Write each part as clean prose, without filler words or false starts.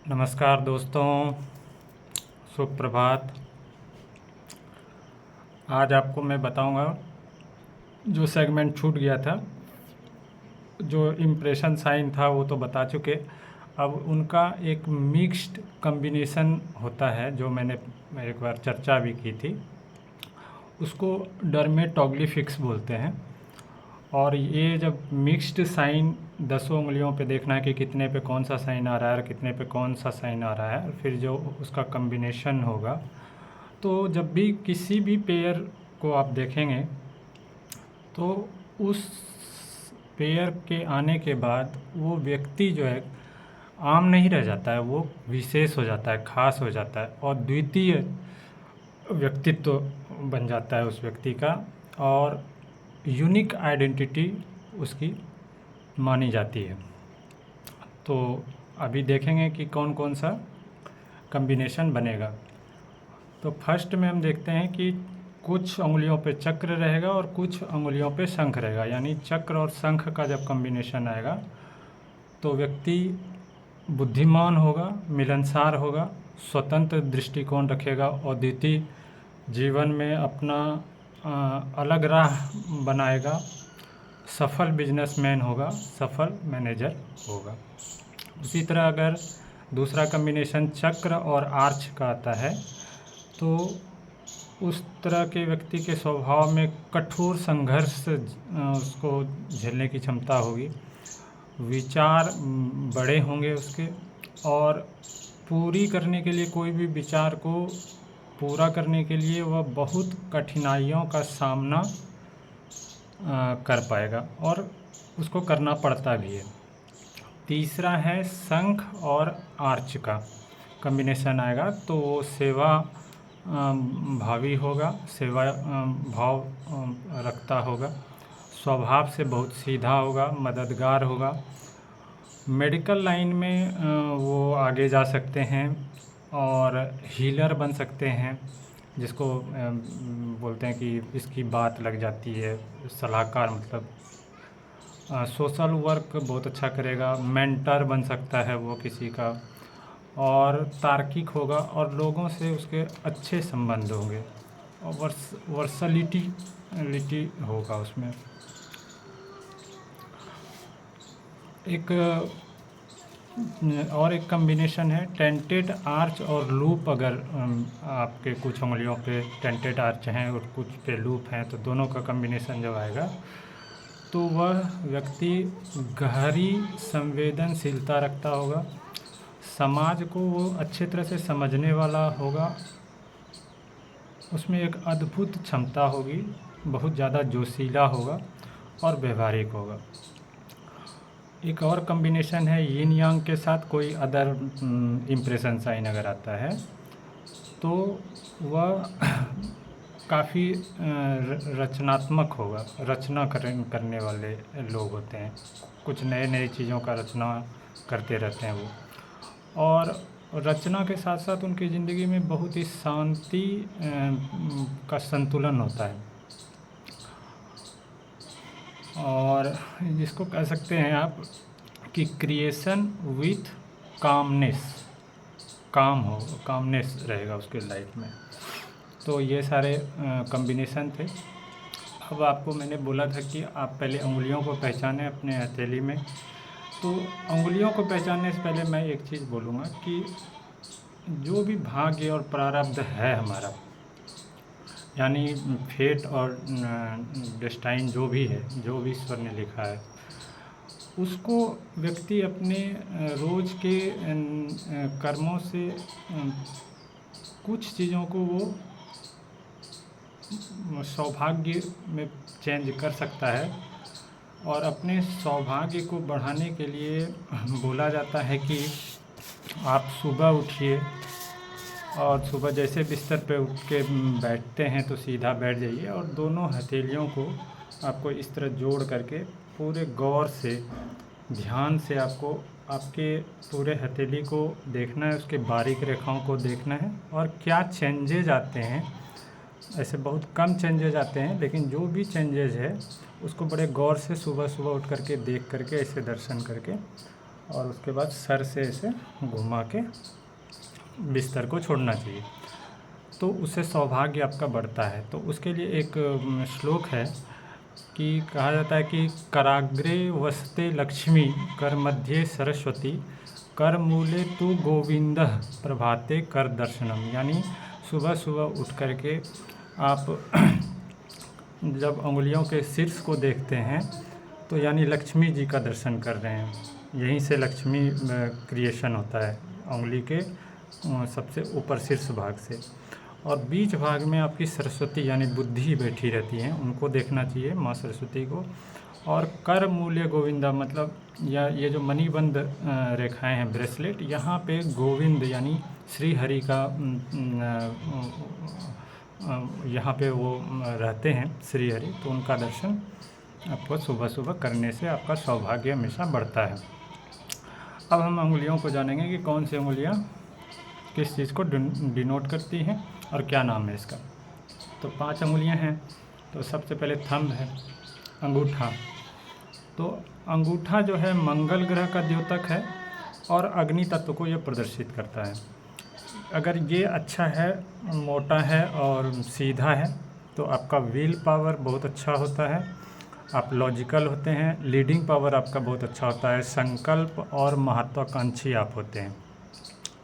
नमस्कार दोस्तों, शुभ प्रभात। आज आपको मैं बताऊंगा, जो सेगमेंट छूट गया था, जो इम्प्रेशन साइन था वो तो बता चुके। अब उनका एक मिक्स्ड कॉम्बिनेशन होता है जो मैंने एक बार चर्चा भी की थी, उसको डर्मेटोग्लिफिक्स बोलते हैं। और ये जब मिक्स्ड साइन 10 उंगलियों पे देखना है कि कितने पे कौन सा साइन आ रहा है और कितने पे कौन सा साइन आ रहा है, फिर जो उसका कॉम्बिनेशन होगा, तो जब भी किसी भी पेयर को आप देखेंगे तो उस पेयर के आने के बाद वो व्यक्ति जो है आम नहीं रह जाता है, वो विशेष हो जाता है, खास हो जाता है और द्वितीय व्यक्तित्व बन जाता है उस व्यक्ति का, और यूनिक आइडेंटिटी उसकी मानी जाती है। तो अभी देखेंगे कि कौन कौन सा कॉम्बिनेशन बनेगा। तो फर्स्ट में हम देखते हैं कि कुछ उंगलियों पे चक्र रहेगा और कुछ उंगलियों पे शंख रहेगा। यानी चक्र और शंख का जब कॉम्बिनेशन आएगा तो व्यक्ति बुद्धिमान होगा, मिलनसार होगा, स्वतंत्र दृष्टिकोण रखेगा और द्वितीय जीवन में अपना अलग राह बनाएगा, सफल बिजनेसमैन होगा, सफल मैनेजर होगा। उसी तरह अगर दूसरा कॉम्बिनेशन चक्र और आर्च का आता है तो उस तरह के व्यक्ति के स्वभाव में कठोर संघर्ष उसको झेलने की क्षमता होगी, विचार बड़े होंगे उसके, और पूरी करने के लिए, कोई भी विचार को पूरा करने के लिए वह बहुत कठिनाइयों का सामना कर पाएगा और उसको करना पड़ता भी है। तीसरा है शंख और आर्च का कॉम्बिनेशन आएगा तो वो सेवा भावी होगा, सेवा भाव रखता होगा, स्वभाव से बहुत सीधा होगा, मददगार होगा। मेडिकल लाइन में वो आगे जा सकते हैं और हीलर बन सकते हैं, जिसको बोलते हैं कि इसकी बात लग जाती है, सलाहकार, मतलब सोशल वर्क बहुत अच्छा करेगा, मेंटर बन सकता है वो किसी का, और तार्किक होगा और लोगों से उसके अच्छे संबंध होंगे और वर्सलिटी होगा उसमें। एक और एक कॉम्बिनेशन है टेंटेड आर्च और लूप। अगर आपके कुछ उंगलियों पे टेंटेड आर्च हैं और कुछ पे लूप हैं तो दोनों का कॉम्बिनेशन जब आएगा तो वह व्यक्ति गहरी संवेदनशीलता रखता होगा, समाज को वो अच्छे तरह से समझने वाला होगा, उसमें एक अद्भुत क्षमता होगी, बहुत ज़्यादा जोशीला होगा और व्यवहारिक होगा। एक और कॉम्बिनेशन है यिन यांग के साथ कोई अदर इम्प्रेशन साइन अगर आता है तो वह काफ़ी रचनात्मक होगा, रचना करने वाले लोग होते हैं, कुछ नए नई चीज़ों का रचना करते रहते हैं वो, और रचना के साथ साथ उनकी ज़िंदगी में बहुत ही शांति का संतुलन होता है। और जिसको कह सकते हैं आप कि क्रिएशन विथ कामनेस, कामनेस रहेगा उसके लाइफ में। तो ये सारे कॉम्बिनेशन थे। अब आपको मैंने बोला था कि आप पहले उंगलियों को पहचानें अपने हथेली में। तो उंगलियों को पहचानने से पहले मैं एक चीज़ बोलूँगा कि जो भी भाग्य और प्रारब्ध है हमारा, यानी फेट और डेस्टाइन जो भी है, जो भी ईश्वर ने लिखा है, उसको व्यक्ति अपने रोज़ के कर्मों से कुछ चीज़ों को वो सौभाग्य में चेंज कर सकता है। और अपने सौभाग्य को बढ़ाने के लिए बोला जाता है कि आप सुबह उठिए और सुबह जैसे बिस्तर पे उठ के बैठते हैं तो सीधा बैठ जाइए और दोनों हथेलियों को आपको इस तरह जोड़ करके पूरे गौर से, ध्यान से आपको आपके पूरे हथेली को देखना है, उसके बारीक रेखाओं को देखना है और क्या चेंजेज आते हैं। ऐसे बहुत कम चेंजेज आते हैं, लेकिन जो भी चेंजेज है उसको बड़े गौर से सुबह सुबह उठ करके देख करके, ऐसे दर्शन करके और उसके बाद सर से इसे घुमा के बिस्तर को छोड़ना चाहिए, तो उससे सौभाग्य आपका बढ़ता है। तो उसके लिए एक श्लोक है कि कहा जाता है कि कराग्रे वसते लक्ष्मी कर मध्य सरस्वती कर मूले तू गोविंदः प्रभाते कर दर्शनम। यानी सुबह सुबह उठ करके आप जब उंगलियों के शीर्ष को देखते हैं तो यानी लक्ष्मी जी का दर्शन कर रहे हैं। यहीं से लक्ष्मी क्रिएशन होता है, उंगली के सबसे ऊपर शीर्ष भाग से। और बीच भाग में आपकी सरस्वती यानी बुद्धि बैठी रहती हैं, उनको देखना चाहिए, माँ सरस्वती को। और कर मूल्य गोविंदा मतलब या ये जो मणिबंध रेखाएं हैं, ब्रेसलेट, यहाँ पे गोविंद यानी श्री हरि का यहाँ पे वो रहते हैं, श्री हरि, तो उनका दर्शन आपको सुबह सुबह करने से आपका सौभाग्य हमेशा बढ़ता है। अब हम उंगलियों को जानेंगे कि कौन सी उंगलियाँ किस चीज़ को डिनोट करती हैं और क्या नाम है इसका। तो 5 उंगलियां हैं। तो सबसे पहले थंब है, अंगूठा। तो अंगूठा जो है मंगल ग्रह का द्योतक है और अग्नि तत्व को यह प्रदर्शित करता है। अगर ये अच्छा है, मोटा है और सीधा है तो आपका विल पावर बहुत अच्छा होता है, आप लॉजिकल होते हैं, लीडिंग पावर आपका बहुत अच्छा होता है, संकल्प और महत्वाकांक्षी आप होते हैं।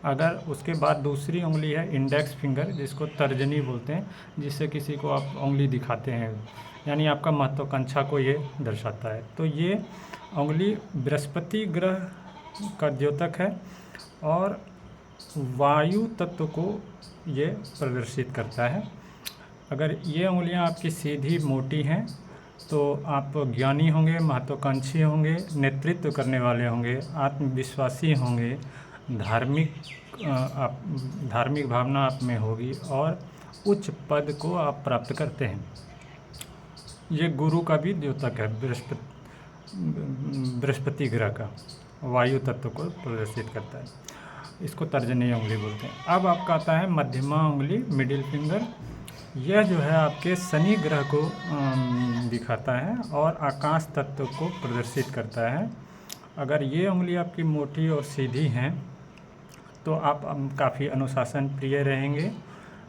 अगर उसके बाद दूसरी उंगली है इंडेक्स फिंगर, जिसको तर्जनी बोलते हैं, जिससे किसी को आप उंगली दिखाते हैं, यानी आपका महत्वाकांक्षा को ये दर्शाता है। तो ये उंगली बृहस्पति ग्रह का द्योतक है और वायु तत्व को ये प्रदर्शित करता है। अगर ये उंगलियां आपकी सीधी मोटी हैं तो आप ज्ञानी होंगे, महत्वाकांक्षी होंगे, नेतृत्व करने वाले होंगे, आत्मविश्वासी होंगे, धार्मिक भावना आप में होगी और उच्च पद को आप प्राप्त करते हैं। ये गुरु का भी द्योतक है, बृहस्पति ग्रह का, वायु तत्व को प्रदर्शित करता है। इसको तर्जनी उंगली बोलते हैं। अब आपका आता है मध्यमा उंगली, मिडिल फिंगर। यह जो है आपके शनि ग्रह को दिखाता है और आकाश तत्व को प्रदर्शित करता है। अगर ये उंगली आपकी मोटी और सीधी हैं तो आप काफ़ी अनुशासन प्रिय रहेंगे,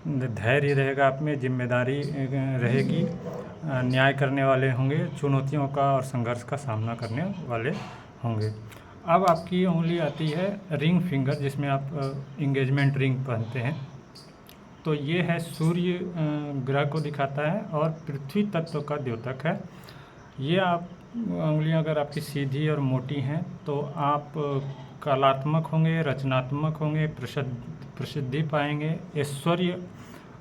धैर्य रहेगा आप में, जिम्मेदारी रहेगी, न्याय करने वाले होंगे, चुनौतियों का और संघर्ष का सामना करने वाले होंगे। अब आपकी उंगली आती है रिंग फिंगर, जिसमें आप इंगेजमेंट रिंग पहनते हैं। तो ये है सूर्य ग्रह को दिखाता है और पृथ्वी तत्व का द्योतक है। ये आप उंगलियां अगर आपकी सीधी और मोटी हैं तो आप कलात्मक होंगे, रचनात्मक होंगे, प्रसिद्धि पाएंगे, ऐश्वर्य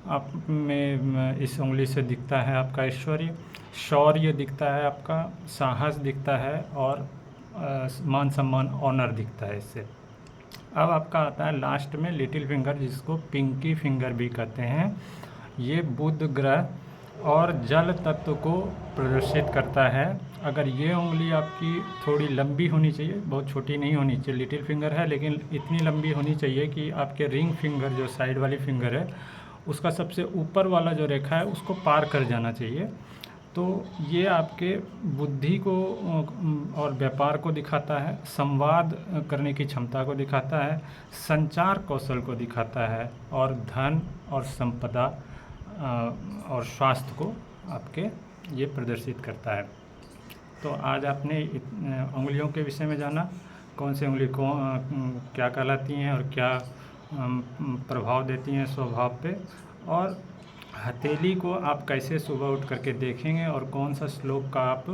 आप में इस उंगली से दिखता है, आपका ऐश्वर्य, शौर्य दिखता है, आपका साहस दिखता है और मान सम्मान, ऑनर दिखता है इससे। अब आपका आता है लास्ट में लिटिल फिंगर, जिसको पिंकी फिंगर भी कहते हैं। ये बुध ग्रह और जल तत्व को प्रदर्शित करता है। अगर ये उंगली आपकी थोड़ी लंबी होनी चाहिए, बहुत छोटी नहीं होनी चाहिए, लिटिल फिंगर है लेकिन इतनी लंबी होनी चाहिए कि आपके रिंग फिंगर जो साइड वाली फिंगर है उसका सबसे ऊपर वाला जो रेखा है उसको पार कर जाना चाहिए। तो ये आपके बुद्धि को और व्यापार को दिखाता है, संवाद करने की क्षमता को दिखाता है, संचार कौशल को दिखाता है और धन और संपदा और स्वास्थ्य को आपके ये प्रदर्शित करता है। तो आज आपने उंगलियों के विषय में जाना, कौन सी उंगली को क्या कहलाती हैं और क्या प्रभाव देती हैं स्वभाव पे, और हथेली को आप कैसे सुबह उठ करके देखेंगे और कौन सा श्लोक का आप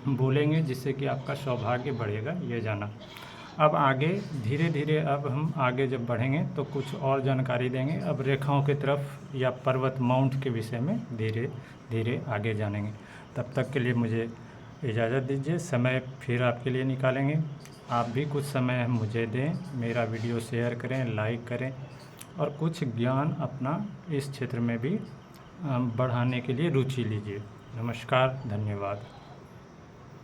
बोलेंगे जिससे कि आपका सौभाग्य बढ़ेगा, ये जाना। अब आगे धीरे धीरे अब हम आगे जब बढ़ेंगे तो कुछ और जानकारी देंगे। अब रेखाओं की तरफ या पर्वत माउंट के विषय में धीरे धीरे आगे जानेंगे। तब तक के लिए मुझे इजाज़त दीजिए, समय फिर आपके लिए निकालेंगे। आप भी कुछ समय मुझे दें, मेरा वीडियो शेयर करें, लाइक करें और कुछ ज्ञान अपना इस क्षेत्र में भी बढ़ाने के लिए रुचि लीजिए। नमस्कार, धन्यवाद।